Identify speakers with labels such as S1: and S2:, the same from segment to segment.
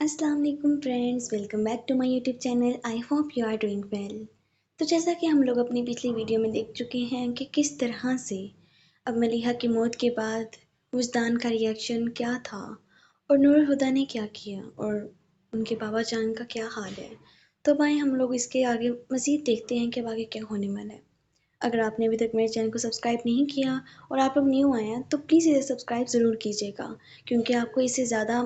S1: अस्सलाम वालेकुम friends, welcome back to my YouTube channel. I hope you are doing well. तो जैसा कि हम लोग अपनी पिछली वीडियो में देख चुके हैं कि किस तरह से अब मलीहा की मौत के बाद वजदान का रिएक्शन क्या था और नूरुल हुदा ने क्या किया और उनके बाबा जान का क्या हाल है। तो अब आइए हम लोग इसके आगे मज़ीद देखते हैं कि अब आगे क्या होने वाला है। अगर आपने अभी तक मेरे चैनल को सब्सक्राइब नहीं किया और आप लोग न्यू आए हैं तो प्लीज़ इसे सब्सक्राइब ज़रूर कीजिएगा, क्योंकि आपको इससे ज़्यादा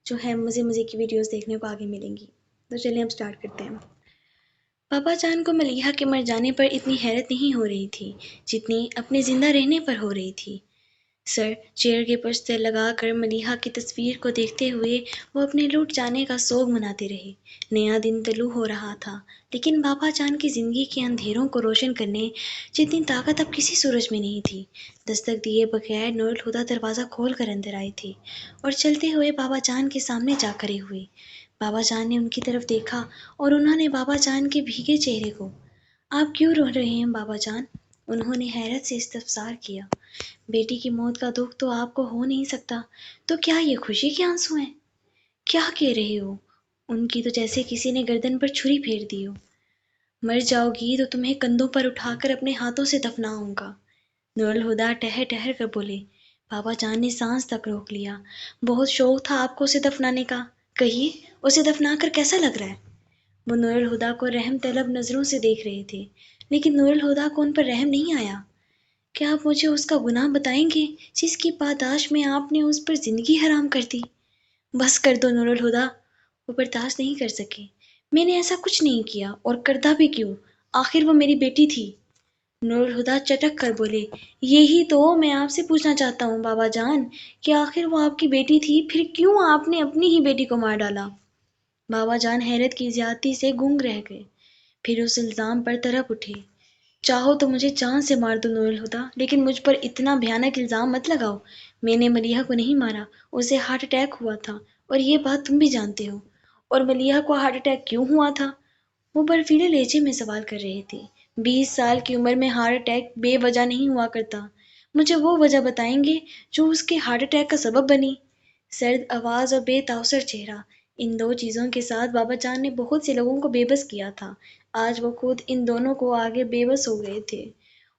S1: जो है मज़े की वीडियोस देखने को आगे मिलेंगी। तो चलिए हम स्टार्ट करते हैं। पापा जान को मलीहा के मर जाने पर इतनी हैरत नहीं हो रही थी जितनी अपने ज़िंदा रहने पर हो रही थी। सर चेयर के पर लगाकर मलीहा की तस्वीर को देखते हुए वो अपने लौट जाने का सोग मनाते रहे। नया दिन तलू हो रहा था, लेकिन बाबा जान की जिंदगी के अंधेरों को रोशन करने जितनी ताकत अब किसी सूरज में नहीं थी। दस्तक दिए बगैर नूरुल हुदा दरवाज़ा खोल कर अंदर आई थी और चलते हुए बाबा जान के सामने जा खड़े हुए। बाबा जान ने उनकी तरफ देखा और उन्होंने बाबा जान के भीगे चेहरे को, आप क्यों रो रहे हैं बाबा जान? उन्होंने हैरत से इस्तफसार किया। बेटी की मौत का दुख तो आपको हो नहीं सकता, तो क्या ये खुशी के आंसू हैं? क्या कह रहे हो? उनकी तो जैसे किसी ने गर्दन पर छुरी फेर दी हो। मर जाओगी तो तुम्हें कंधों पर उठाकर अपने हाथों से दफनाऊंगा। नूरुल हुदा ठहर ठहर कर बोले। बाबा जान ने सांस तक रोक लिया। बहुत शौक था आपको उसे दफनाने का, कहिए उसे दफना कर कैसा लग रहा है? वो नूरुल हुदा को रहम तलब नजरों से देख रहे थे, लेकिन नूरुल हुदा को उन पर रहम नहीं आया। क्या आप मुझे उसका गुनाह बताएंगे जिसकी पादाश में आपने उस पर जिंदगी हराम कर दी? बस कर दो नूरुल हुदा, वो बर्दाश्त नहीं कर सके। मैंने ऐसा कुछ नहीं किया और करता भी क्यों, आखिर वो मेरी बेटी थी। नूरुल हुदा चटक कर बोले, यही तो मैं आपसे पूछना चाहता हूँ बाबा जान, कि आखिर वो आपकी बेटी थी, फिर क्यों आपने अपनी ही बेटी को मार डाला? बाबा जान हैरत की ज्यादती से गूंग रह गए, फिर उस इल्जाम पर तड़प उठे। चाहो तो मुझे जान से मार दो नूरुल हुदा, लेकिन मुझ पर इतना भयानक इल्जाम मत लगाओ। मैंने मलीहा को नहीं मारा, उसे हार्ट अटैक हुआ था और ये बात तुम भी जानते हो। और मलीहा को हार्ट अटैक क्यों हुआ था? वो बर्फीले लहजे में सवाल कर रहे थे। 20 साल की उम्र में हार्ट अटैक बेवजह नहीं हुआ करता। मुझे वो वजह बताएंगे जो उसके हार्ट अटैक का सबब बनी? सर्द आवाज और बेतासर चेहरा, इन दो चीजों के साथ बाबा जान ने बहुत से लोगों को बेबस किया था। आज वो खुद इन दोनों को आगे बेबस हो गए थे।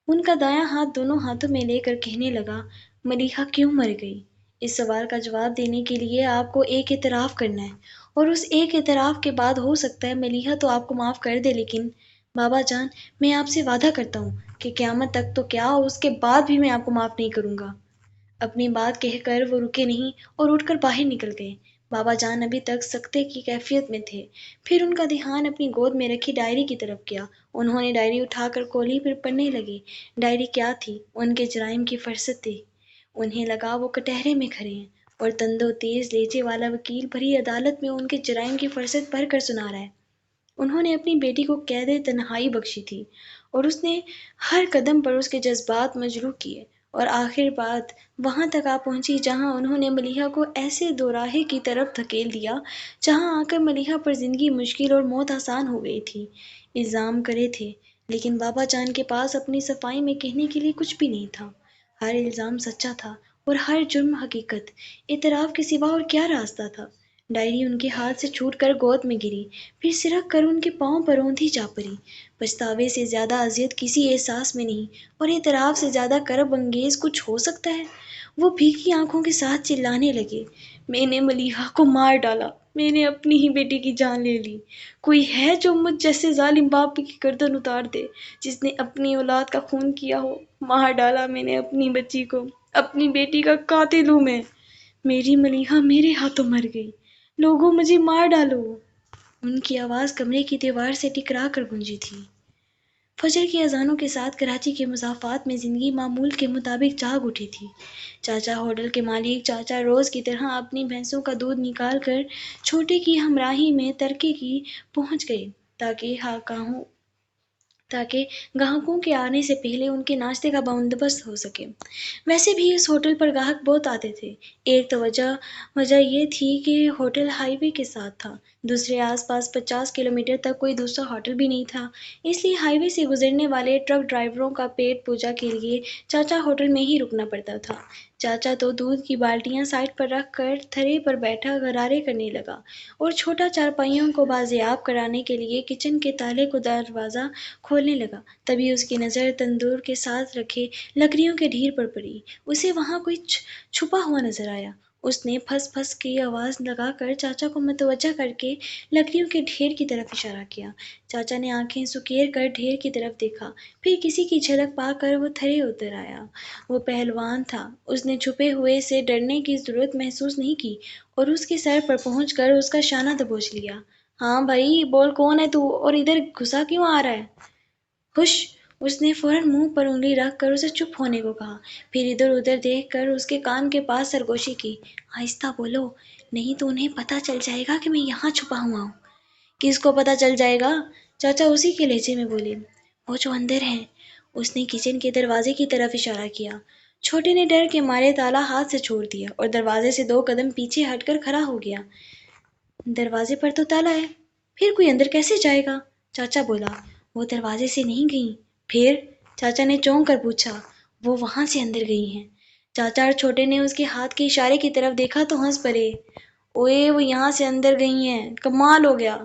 S1: उनका दायां हाथ दोनों हाथों में लेकर कहने लगा, मलीहा क्यों मर गई? इस सवाल का जवाब देने के लिए आपको एक एतराफ़ करना है, और उस एक एतराफ़ के बाद हो सकता है मलीहा तो आपको माफ़ कर दे, लेकिन बाबा जान, मैं आपसे वादा करता हूँ कि क़यामत तक तो क्या, उसके बाद भी मैं आपको माफ़ नहीं करूँगा। अपनी बात कहकर वो रुके नहीं और उठकर बाहर निकल गए। बाबा जान अभी तक सख्ते की कैफियत में थे। फिर उनका ध्यान अपनी गोद में रखी डायरी की तरफ गया। उन्होंने डायरी उठाकर खोली, फिर पढ़ने लगे। डायरी क्या थी? उनके जराइम की फहरिस्त थी। उन्हें लगा वो कटहरे में खड़े हैं और तंदो तेज लेचे वाला वकील भरी अदालत में उनके जराइम की फहरिस्त पढ़ कर सुना रहा है। उन्होंने अपनी बेटी को कैद तन्हाई बख्शी थी और उसने हर कदम पर उसके जज्बात मजरूह किए, और आखिर बात वहां तक आ पहुंची जहां उन्होंने मलीहा को ऐसे दोराहे की तरफ धकेल दिया जहां आकर मलीहा पर जिंदगी मुश्किल और मौत आसान हो गई थी। इल्जाम करे थे, लेकिन बाबा जान के पास अपनी सफाई में कहने के लिए कुछ भी नहीं था। हर इल्जाम सच्चा था और हर जुर्म हकीकत। इतराफ के सिवा और क्या रास्ता था? डायरी उनके हाथ से छूटकर गोद में गिरी, फिर सिरक कर उनके पांव पर औंधी जा पड़ी। पछतावे से ज्यादा अजियत किसी एहसास में नहीं, और एतराफ से ज्यादा करब अंगेज कुछ हो सकता है? वो भीगी आंखों के साथ चिल्लाने लगे, मैंने मलीहा को मार डाला, मैंने अपनी ही बेटी की जान ले ली। कोई है जो मुझ जैसे जालिम बाप की गर्दन उतार दे, जिसने अपनी औलाद का खून किया हो? मार डाला मैंने अपनी बच्ची को, अपनी बेटी का कातिल हूँ मैं। मेरी मलीहा मेरे हाथों मर गई, लोगों मुझे मार डालो। उनकी आवाज़ कमरे की दीवार से टकरा कर गूंजी थी। फजर की अजानों के साथ कराची के मुसाफात में जिंदगी मामूल के मुताबिक जाग उठी थी। चाचा होटल के मालिक चाचा रोज की तरह अपनी भैंसों का दूध निकाल कर छोटे की हमराही में तरके की पहुंच गए, ताकि ताकि ग्राहकों के आने से पहले उनके नाश्ते का बंदोबस्त हो सके। वैसे भी इस होटल पर ग्राहक बहुत आते थे। एक तो वजह ये थी कि होटल हाईवे के साथ था, दूसरे आसपास 50 किलोमीटर तक कोई दूसरा होटल भी नहीं था। इसलिए हाईवे से गुजरने वाले ट्रक ड्राइवरों का पेट पूजा के लिए चाचा होटल में ही रुकना पड़ता था। चाचा तो दूध की बाल्टियां साइड पर रख कर थरे पर बैठा गरारे करने लगा और छोटा चारपाइयों को बाजियाब कराने के लिए किचन के ताले को दरवाज़ा खोलने लगा। तभी उसकी नज़र तंदूर के साथ रखे लकड़ियों के ढेर पर पड़ी। उसे वहां कोई छुपा हुआ नजर आया। उसने फस फस की आवाज लगाकर चाचा को मुतवज्जा करके लकड़ियों के ढेर की तरफ इशारा किया। चाचा ने आंखें सुकेर कर ढेर की तरफ देखा, फिर किसी की झलक पाकर वो थरे उतर आया। वो पहलवान था। उसने छुपे हुए से डरने की जरूरत महसूस नहीं की और उसके सर पर पहुंचकर उसका शाना दबोच लिया। हाँ भाई, बोल कौन है तू और इधर घुसा क्यों आ रहा है? हुश! उसने फौरन मुंह पर उंगली रखकर उसे चुप होने को कहा। फिर इधर उधर देखकर उसके कान के पास सरगोशी की। आहिस्ता बोलो, नहीं तो उन्हें पता चल जाएगा कि मैं यहाँ छुपा हुआ हूँ। किसको पता चल जाएगा? चाचा उसी के लहजे में बोले। वो जो अंदर है। उसने किचन के दरवाजे की तरफ इशारा किया। छोटे ने डर के मारे ताला हाथ से छोड़ दिया और दरवाजे से 2 कदम पीछे हटकर खड़ा हो गया। दरवाजे पर तो ताला है, फिर कोई अंदर कैसे जाएगा? चाचा बोला। वो दरवाजे से नहीं गई। फिर? चाचा ने चौंक कर पूछा। वो वहां से अंदर गई हैं। चाचा और छोटे ने उसके हाथ के इशारे की तरफ देखा तो हंस पड़े। ओए, वो यहाँ से अंदर गई हैं, कमाल हो गया।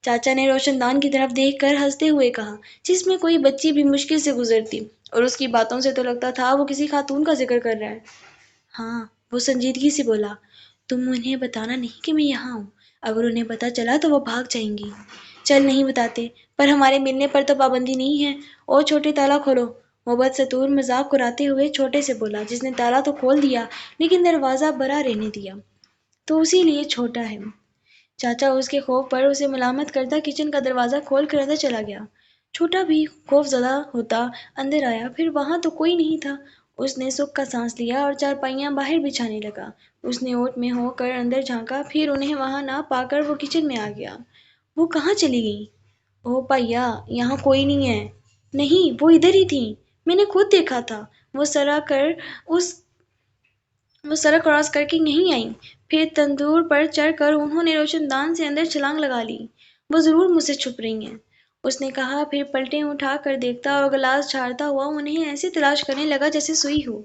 S1: चाचा ने रोशनदान की तरफ देखकर हंसते हुए कहा, जिसमें कोई बच्ची भी मुश्किल से गुजरती, और उसकी बातों से तो लगता था वो किसी खातून का जिक्र कर रहा है। हाँ, वो संजीदगी से बोला। तुम उन्हें बताना नहीं कि मैं यहाँ हूँ। अगर उन्हें पता चला तो वो भाग जाएंगी। चल नहीं बताते, पर हमारे मिलने पर तो पाबंदी नहीं है। ओ छोटे, ताला खोलो। वो बदसतूर मजाक उड़ाते हुए छोटे से बोला, जिसने ताला तो खोल दिया लेकिन दरवाजा बरा रहने दिया। तो उसी लिए छोटा है। चाचा उसके खौफ पर उसे मलामत करता किचन का दरवाजा खोल कर अंदर चला गया। छोटा भी खौफजदा होता अंदर आया, फिर वहां तो कोई नहीं था। उसने सुख का सांस लिया और चारपाइयां बाहर बिछाने लगा। उसने ओट में होकर अंदर झांका, फिर उन्हें वहां ना पाकर वो किचन में आ गया। वो कहाँ चली गई? ओ भैया, यहाँ कोई नहीं है। नहीं, वो इधर ही थी। मैंने खुद देखा था। वो सरा कर उस वो सड़क क्रॉस करके नहीं आई। फिर तंदूर पर चढ़कर उन्होंने रोशनदान से अंदर छलांग लगा ली। वो जरूर मुझसे छुप रही हैं, उसने कहा, फिर पलटें उठा कर देखता और गिलास झाड़ता हुआ उन्हें ऐसे तलाश करने लगा जैसे सुई हो।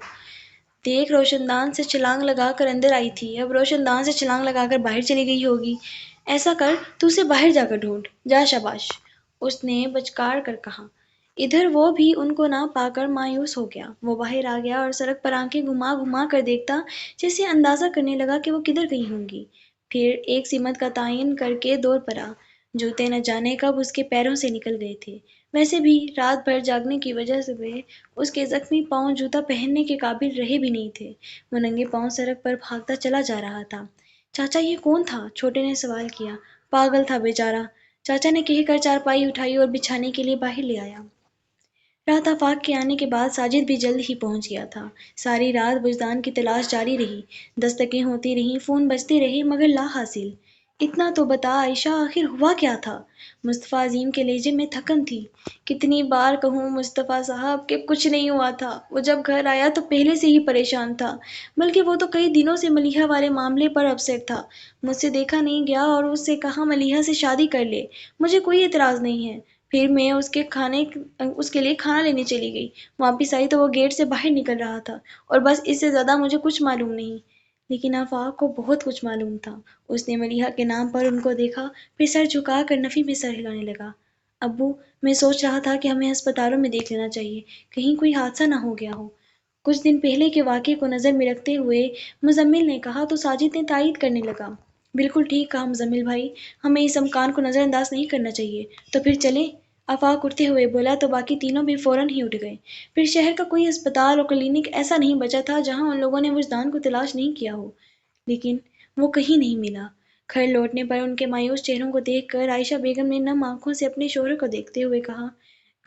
S1: देख, रोशनदान से छलांग लगाकर अंदर आई थी, अब रोशनदान से छलांग लगाकर बाहर चली गई होगी। ऐसा कर, तू उसे बाहर जाकर ढूंढ। जा शाबाश, उसने बचकार कर कहा। इधर वो भी उनको ना पाकर मायूस हो गया। वो बाहर आ गया और सड़क पर आंखें घुमा घुमा कर देखता, जैसे अंदाजा करने लगा कि वो किधर गई होंगी। फिर एक सीमत का तायन करके दौड़ पड़ा। जूते न जाने कब उसके पैरों से निकल गए थे। वैसे भी रात भर जागने की वजह से वे उसके जख्मी पांव जूता पहनने के काबिल रहे भी नहीं थे। वो नंगे पांव सड़क पर भागता चला जा रहा था। चाचा, ये कौन था? छोटे ने सवाल किया। पागल था बेचारा, चाचा ने कहकर चारपाई उठाई और बिछाने के लिए बाहर ले आया। रात आफाक के आने के बाद साजिद भी जल्द ही पहुंच गया था। सारी रात बुजदान की तलाश जारी रही। दस्तकें होती रहीं, फोन बजते रहे, मगर ला हासिल। इतना तो बता आयशा, आखिर हुआ क्या था? मुस्तफ़ा अजीम के लहजे में थकन थी। कितनी बार कहूँ मुस्तफ़ा साहब कि कुछ नहीं हुआ था। वो जब घर आया तो पहले से ही परेशान था, बल्कि वो तो कई दिनों से मलिहा वाले मामले पर अपसेट था। मुझसे देखा नहीं गया और उससे कहा मलिहा से शादी कर ले। मुझे कोई एतराज़ नहीं है। फिर मैं उसके लिए खाना लेने चली गई। वापस आई तो वो गेट से बाहर निकल रहा था, और बस इससे ज्यादा मुझे कुछ मालूम नहीं। लेकिन आफाक को बहुत कुछ मालूम था। उसने मलिहा के नाम पर उनको देखा, फिर सर झुकाकर नफी में सर हिलाने लगा। अब्बू, मैं सोच रहा था कि हमें अस्पतालों में देख लेना चाहिए, कहीं कोई हादसा ना हो गया हो। कुछ दिन पहले के वाक़ये को नज़र में रखते हुए मुज़म्मिल ने कहा तो साजिद ने तायीद करने लगा। बिल्कुल ठीक कहा मुज़म्मिल भाई, हमें इस इम्कान को नज़रअंदाज नहीं करना चाहिए। तो फिर चलें? आफाक उठते हुए बोला तो बाकी तीनों भी फौरन ही उठ गए। फिर शहर का कोई अस्पताल और क्लिनिक ऐसा नहीं बचा था जहां उन लोगों ने वजदान को तलाश नहीं किया हो। लेकिन वो कहीं नहीं मिला। घर लौटने पर उनके मायूस चेहरों को देखकर आयशा बेगम ने नम आंखों से अपने शोहर को देखते हुए कहा,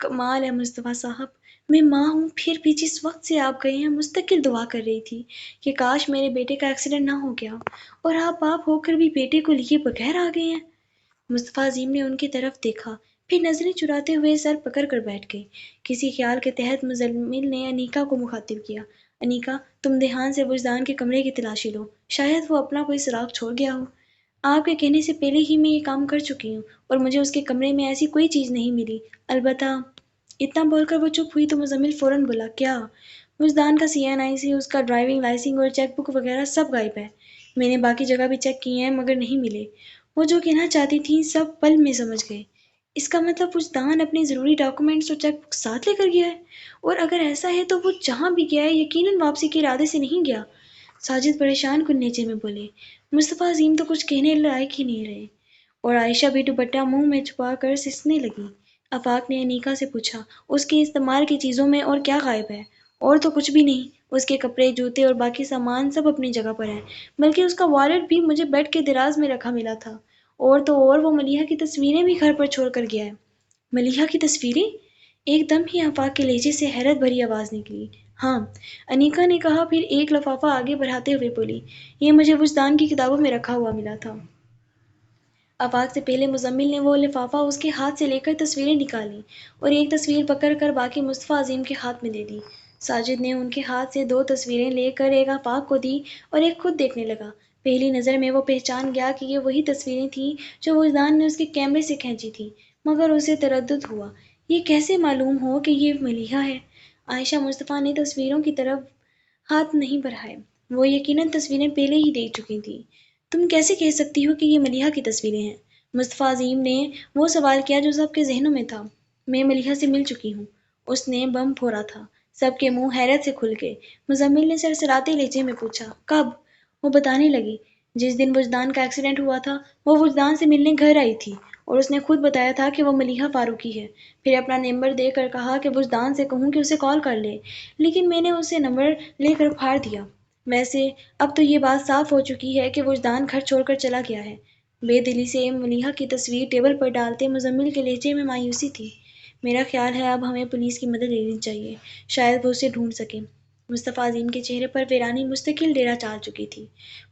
S1: कमाल है मुस्तफ़ा साहब, मैं माँ हूँ फिर भी जिस वक्त से आप गए हैं मुस्तकिल दुआ कर रही थी कि काश मेरे बेटे का एक्सीडेंट ना हो गया, और आप बाप होकर भी बेटे को लिए बगैर आ गए हैं। मुस्तफ़ा अजीम ने उनकी तरफ देखा, फिर नजरें चुराते हुए सर पकड़ कर बैठ गए। किसी ख्याल के तहत मुजम्मिल ने अनीका को मुखातिब किया। अनीका, तुम देहान से बुजदान के कमरे की तलाशी लो, शायद वो अपना कोई सुराग छोड़ गया हो। आपके कहने से पहले ही मैं ये काम कर चुकी हूँ और मुझे उसके कमरे में ऐसी कोई चीज़ नहीं मिली। अलबत्ता। इतना बोलकर वो चुप हुई तो मुजम्मिल फौरन बोला, क्या? وجدان کا CNIC، اس کا ڈرائیونگ لائسنس اور چیک بک وغیرہ سب غائب ہے۔ میں نے باقی جگہ بھی چیک کیے ہیں مگر نہیں ملے۔ وہ جو کہنا چاہتی تھیں سب پل میں سمجھ گئے۔ اس کا مطلب وجدان اپنے ضروری ڈاکومنٹس اور چیک بک ساتھ لے کر گیا ہے، اور اگر ایسا ہے تو وہ جہاں بھی گیا ہے یقیناً واپسی کے ارادے سے نہیں گیا۔ ساجد پریشان کن لہجے میں بولے۔ مصطفیٰ عظیم تو کچھ کہنے لائق ہی نہیں رہے، اور عائشہ بھی دوپٹہ منہ میں چھپا کر سسنے لگی۔ آفاق نے انیکا سے پوچھا، اس کے استعمال کی چیزوں میں اور کیا غائب ہے؟ اور تو کچھ بھی نہیں، اس کے کپڑے، جوتے اور باقی سامان سب اپنی جگہ پر ہیں، بلکہ اس کا والیٹ بھی مجھے بیڈ کے دراز میں رکھا ملا تھا، اور تو اور وہ ملیحہ کی تصویریں بھی گھر پر چھوڑ کر گیا ہے۔ ملیحہ کی تصویریں؟ ایک دم ہی آفاق کے لہجے سے حیرت بھری آواز نکلی۔ ہاں، انیکا نے کہا، پھر ایک لفافہ آگے بڑھاتے ہوئے بولی، یہ مجھے وجدان کی کتابوں میں رکھا ہوا ملا تھا۔ آفاق سے پہلے مزمل نے وہ لفافہ اس کے ہاتھ سے لے کر تصویریں نکالیں اور ایک تصویر پکڑ کر باقی مصطفیٰ عظیم کے ہاتھ میں دے دی۔ ساجد نے ان کے ہاتھ سے 2 تصویریں لے کر ایک آفاق کو دی اور ایک خود دیکھنے لگا۔ پہلی نظر میں وہ پہچان گیا کہ یہ وہی تصویریں تھیں جو وجدان نے اس کے کیمرے سے کھینچی تھیں، مگر اسے تردد ہوا، یہ کیسے معلوم ہو کہ یہ ملیحہ ہے؟ عائشہ مصطفیٰ نے تصویروں کی طرف ہاتھ نہیں بڑھائے، وہ یقیناً تصویریں پہلے ہی دیکھ چکی تھیں۔ تم کیسے کہہ سکتی ہو کہ یہ ملیحہ کی تصویریں ہیں؟ مصطفیٰ عظیم نے وہ سوال کیا جو سب کے ذہنوں میں تھا۔ میں ملیحہ سے مل چکی ہوں، اس نے بم پھوڑا تھا۔ سب کے منہ حیرت سے کھل گئے۔ مزمل نے سرسراتے لہجے میں پوچھا، کب؟ وہ بتانے لگی، جس دن وجدان کا ایکسیڈنٹ ہوا تھا وہ وجدان سے ملنے گھر آئی تھی، اور اس نے خود بتایا تھا کہ وہ ملیحہ فاروقی ہے۔ پھر اپنا نمبر دے کر کہا کہ وجدان سے کہوں کہ اسے کال کر لے، لیکن میں نے اسے نمبر لے کر پھاڑ دیا۔ ویسے اب تو یہ بات صاف ہو چکی ہے کہ وجدان گھر چھوڑ کر چلا گیا ہے۔ بے دلی سے ملیحہ کی تصویر ٹیبل پر ڈالتے مزمل کے لہجے میں مایوسی تھی۔ میرا خیال ہے اب ہمیں پولیس کی مدد لینی چاہیے، شاید وہ اسے ڈھونڈ سکیں۔ مصطفیٰ عظیم کے چہرے پر ویرانی مستقل ڈیرا چال چکی تھی۔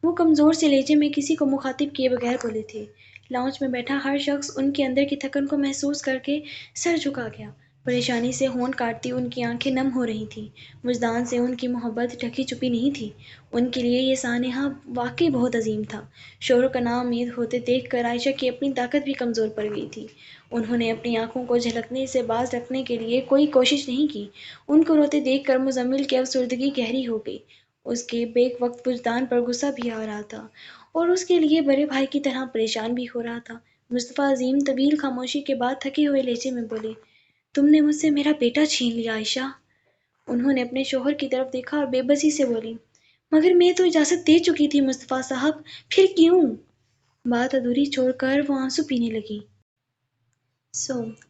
S1: وہ کمزور سے لہجے میں کسی کو مخاطب کیے بغیر بولے تھے۔ لاؤنج میں بیٹھا ہر شخص ان کے اندر کی تھکن کو محسوس کر کے سر جھکا گیا۔ پریشانی سے ہونٹ کاٹتی ان کی آنکھیں نم ہو رہی تھیں۔ وجدان سے ان کی محبت ڈھکی چھپی نہیں تھی، ان کے لیے یہ سانحہ واقعی بہت عظیم تھا۔ شوہر کو ناامید ہوتے دیکھ کر عائشہ کی اپنی طاقت بھی کمزور پڑ گئی تھی۔ انہوں نے اپنی آنکھوں کو جھلکنے سے باز رکھنے کے لیے کوئی کوشش نہیں کی۔ ان کو روتے دیکھ کر مزمل کی افسردگی گہری ہو گئی۔ اس کے بیک وقت وجدان پر غصہ بھی آ رہا تھا، اور اس کے لیے بڑے بھائی کی طرح پریشان بھی ہو رہا تھا۔ مصطفیٰ عظیم طویل خاموشی کے بعد تھکے ہوئے لہجے میں بولے، تم نے مجھ سے میرا بیٹا چھین لیا عائشہ۔ انہوں نے اپنے شوہر کی طرف دیکھا اور بے بسی سے بولی، مگر میں تو اجازت دے چکی تھی مصطفیٰ صاحب، پھر کیوں؟ بات ادھوری چھوڑ کر وہ آنسو پینے لگی۔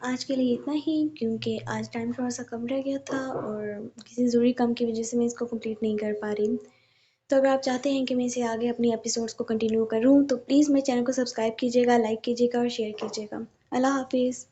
S1: آج کے لیے اتنا ہی، کیونکہ آج ٹائم تھوڑا سا کم رہ گیا تھا اور کسی ضروری کام کی وجہ سے میں اس کو کمپلیٹ نہیں کر پا رہی۔ تو اگر آپ چاہتے ہیں کہ میں اسے آگے اپنی ایپیسوڈز کو کنٹینیو کروں تو پلیز میرے چینل کو سبسکرائب کیجیے گا، لائک کیجیے گا اور شیئر کیجیے گا۔ اللہ حافظ۔